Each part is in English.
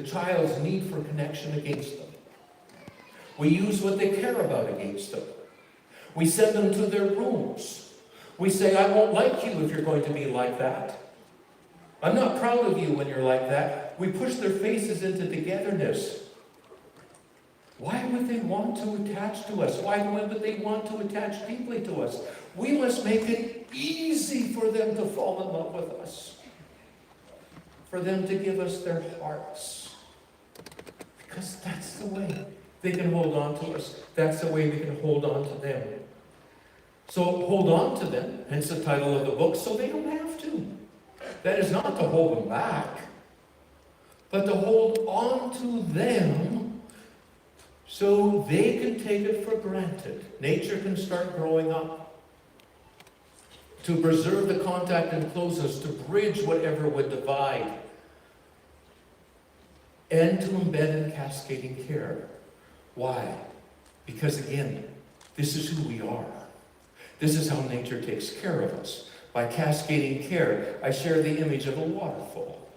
child's need for connection against them. We use what they care about against them. We send them to their rooms. We say, I won't like you if you're going to be like that. I'm not proud of you when you're like that. We push their faces into togetherness. Why would they want to attach to us? Why would they want to attach deeply to us? We must make it easy for them to fall in love with us. For them to give us their hearts. Because that's the way they can hold on to us. That's the way we can hold on to them. So hold on to them, hence the title of the book, so they don't have to. That is not to hold them back, but to hold on to them so they can take it for granted. Nature can start growing up. To preserve the contact and closeness, to bridge whatever would divide, and to embed in cascading care. Why? Because again, this is who we are. This is how nature takes care of us. By cascading care, I share the image of a waterfall.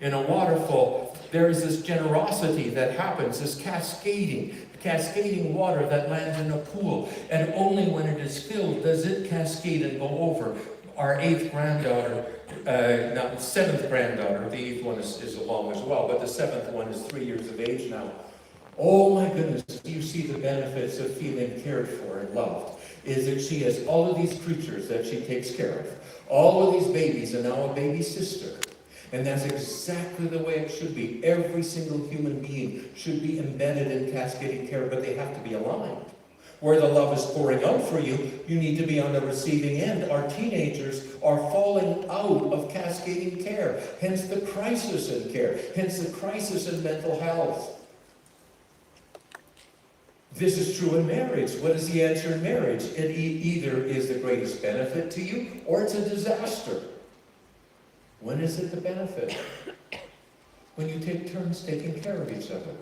In a waterfall, there is this generosity that happens, this cascading water that lands in a pool. And only when it is filled does it cascade and go over. Our seventh granddaughter, the eighth one is along as well, but the seventh one is 3 years of age now. Oh my goodness, you see the benefits of feeling cared for and loved. Is that she has all of these creatures that she takes care of. All of these babies, and now a baby sister. And that's exactly the way it should be. Every single human being should be embedded in cascading care, but they have to be aligned. Where the love is pouring out for you, you need to be on the receiving end. Our teenagers are falling out of cascading care. Hence the crisis in care. Hence the crisis in mental health. This is true in marriage. What is the answer in marriage? It either is the greatest benefit to you, or it's a disaster. When is it the benefit? When you take turns taking care of each other.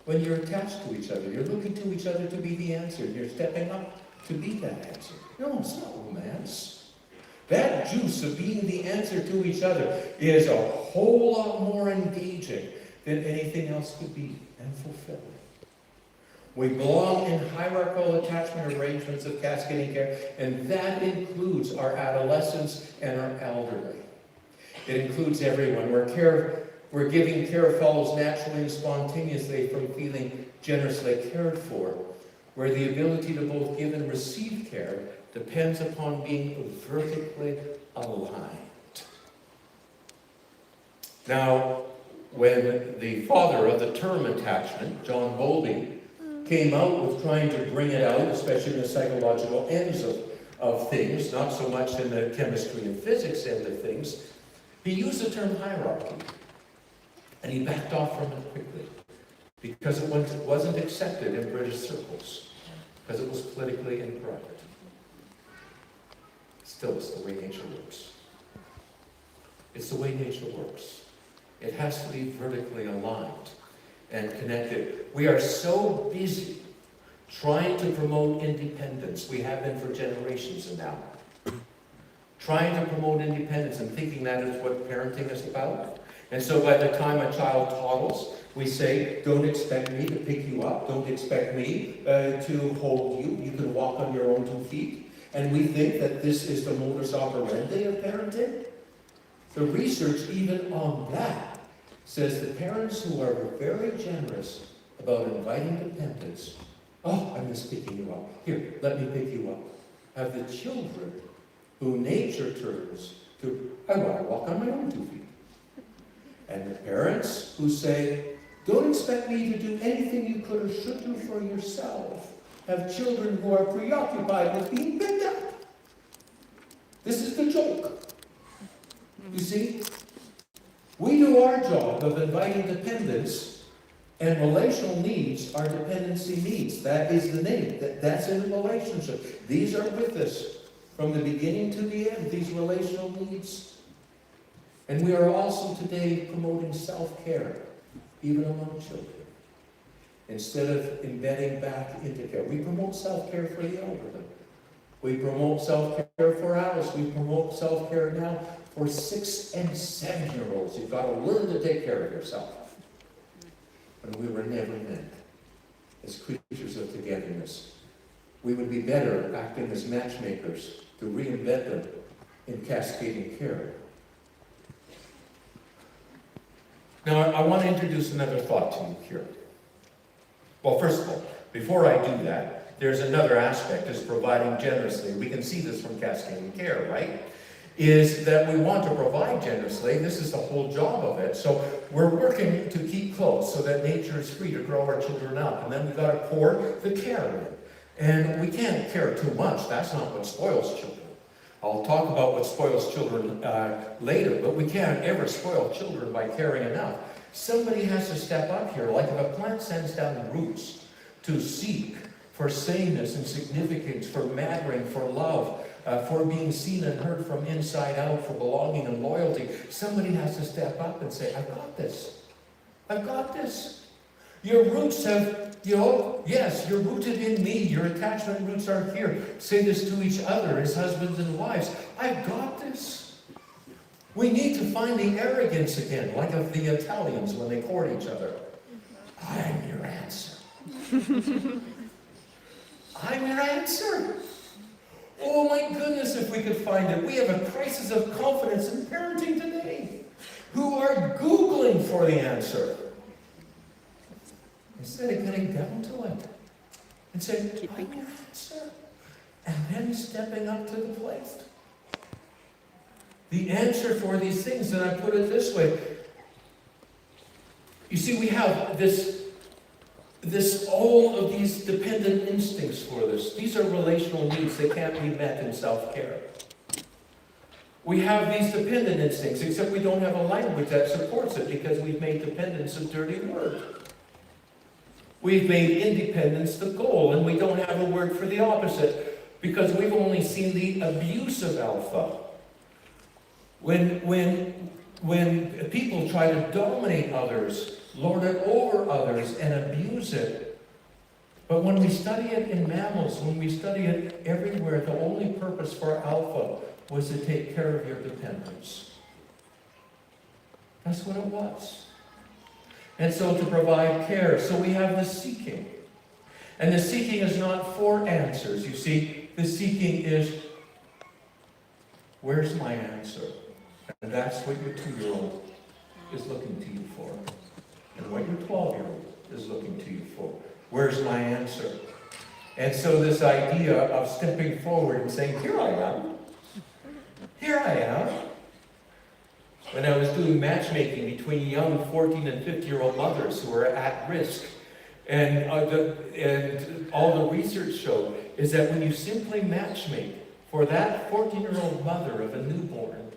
When you're attached to each other. You're looking to each other to be the answer. You're stepping up to be that answer. No, it's not romance. That juice of being the answer to each other is a whole lot more engaging than anything else could be, and fulfilling. We belong in hierarchical attachment arrangements of cascading care, and that includes our adolescents and our elderly. It includes everyone. Where giving care follows naturally and spontaneously from feeling generously cared for. Where the ability to both give and receive care depends upon being vertically aligned. Now, when the father of the term attachment, John Bowlby, came out with trying to bring it out, especially in the psychological ends of things, not so much in the chemistry and physics end of things, he used the term hierarchy. And he backed off from it quickly. Because it wasn't accepted in British circles. Because it was politically incorrect. Still, it's the way nature works. It's the way nature works. It has to be vertically aligned and connected. We are so busy trying to promote independence. We have been for generations now. Trying to promote independence and thinking that is what parenting is about. And so by the time a child toddles, we say, don't expect me to pick you up. Don't expect me to hold you. You can walk on your own 2 feet. And we think that this is the modus operandi of parenting. The research even on that says that parents who are very generous about inviting dependence, oh, I miss picking you up. Here, let me pick you up. Have the children who nature turns to, I want to walk on my own 2 feet. And the parents who say, don't expect me to do anything you could or should do for yourself, have children who are preoccupied with being picked up. This is the joke. You see? We do our job of inviting dependence, and relational needs are dependency needs. That is the name. That's in a relationship. These are with us from the beginning to the end, these relational needs. And we are also today promoting self-care, even among children. Instead of embedding back into care. We promote self-care for the elderly. We promote self-care for adults. We promote self-care now for 6- and 7-year-olds. You've got to learn to take care of yourself. when we were never meant as creatures of togetherness. We would be better acting as matchmakers to reinvent them in cascading care. Now, I want to introduce another thought to you here. Well, first of all, before I do that, there's another aspect, is providing generously. We can see this from cascading care, right? Is that we want to provide generously. This is the whole job of it. So we're working to keep close so that nature is free to grow our children up. And then we've got to pour the care in. And we can't care too much. That's not what spoils children. I'll talk about what spoils children later, but we can't ever spoil children by caring enough. Somebody has to step up here. Like if a plant sends down roots to seek for sameness and significance, for mattering, for love, for being seen and heard from inside out, for belonging and loyalty, somebody has to step up and say, I've got this. I've got this. Your roots have, yes, you're rooted in me. Your attachment roots are here. Say this to each other as husbands and wives. I've got this. We need to find the arrogance again, like of the Italians when they court each other. I'm your answer. I'm your answer. Oh my goodness, if we could find it. We have a crisis of confidence in parenting today, who are Googling for the answer, instead of getting down to it and saying, I'm your answer, and then stepping up to the plate. The answer for these things, and I put it this way. You see, we have all of these dependent instincts for this. These are relational needs that can't be met in self-care. We have these dependent instincts, except we don't have a language that supports it because we've made dependence a dirty word. We've made independence the goal, and we don't have a word for the opposite because we've only seen the abuse of alpha. When people try to dominate others, lord it over others, and abuse it. But when we study it in mammals, when we study it everywhere, the only purpose for alpha was to take care of your dependents. That's what it was. And so to provide care. So we have the seeking. And the seeking is not for answers. You see, the seeking is, where's my answer? And that's what your 2-year-old is looking to you for. And what your 12-year-old is looking to you for. Where's my answer? And so this idea of stepping forward and saying, here I am. Here I am. When I was doing matchmaking between young 14 and 50-year-old mothers who were at risk, and all the research showed is that when you simply matchmake for that 14-year-old mother of a newborn,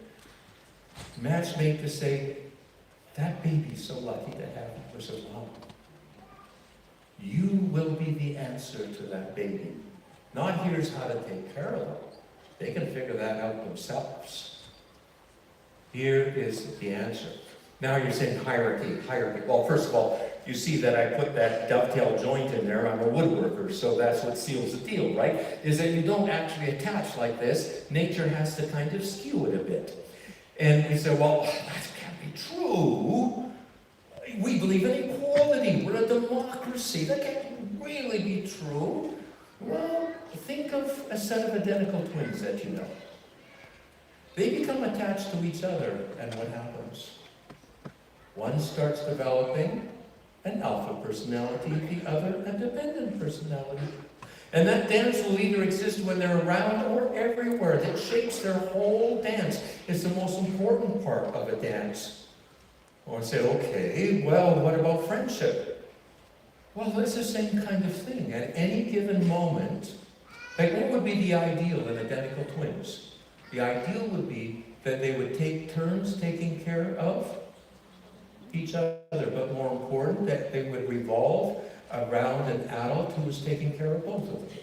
matchmake to say, that baby's so lucky to have you for so long. You will be the answer to that baby. Not here's how to take care of them. They can figure that out themselves. Here is the answer. Now you're saying hierarchy. Well, first of all, you see that I put that dovetail joint in there. I'm a woodworker, so that's what seals the deal, right? Is that you don't actually attach like this. Nature has to kind of skew it a bit. And we say, well, that can't be true. We believe in equality. We're a democracy. That can't really be true. Well, think of a set of identical twins that you know. They become attached to each other, and what happens? One starts developing an alpha personality, the other a dependent personality. And that dance will either exist when they're around or everywhere. That shapes their whole dance. It's the most important part of a dance. Or I say, okay, well, what about friendship? Well, it's the same kind of thing. At any given moment, like what would be the ideal in identical twins? The ideal would be that they would take turns taking care of each other, but more important, that they would revolve around an adult who was taking care of both of them.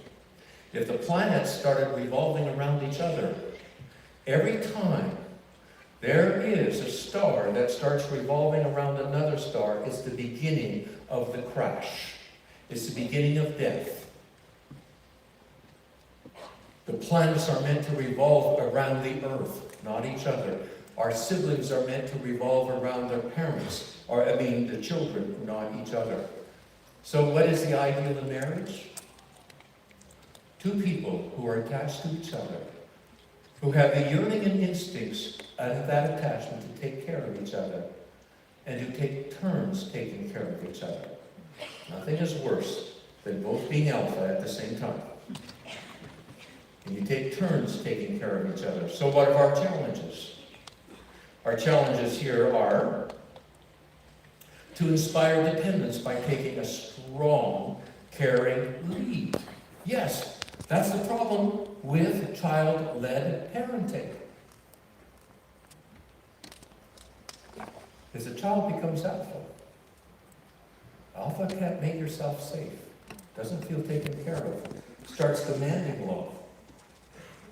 If the planets started revolving around each other, every time there is a star that starts revolving around another star, it's the beginning of the crash. It's the beginning of death. The planets are meant to revolve around the Earth, not each other. Our siblings are meant to revolve around their parents, the children, not each other. So what is the ideal in marriage? Two people who are attached to each other, who have the yearning and instincts out of that attachment to take care of each other, and who take turns taking care of each other. Nothing is worse than both being alpha at the same time. And you take turns taking care of each other. So what are our challenges? Our challenges here are to inspire dependence by taking a strong, caring lead. Yes, that's the problem with child-led parenting. As a child becomes alpha, alpha can't make herself safe, doesn't feel taken care of, starts demanding love.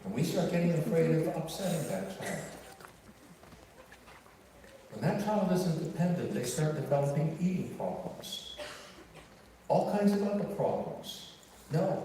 And we start getting afraid of upsetting that child. When that child isn't dependent, they start developing eating problems. All kinds of other problems. No.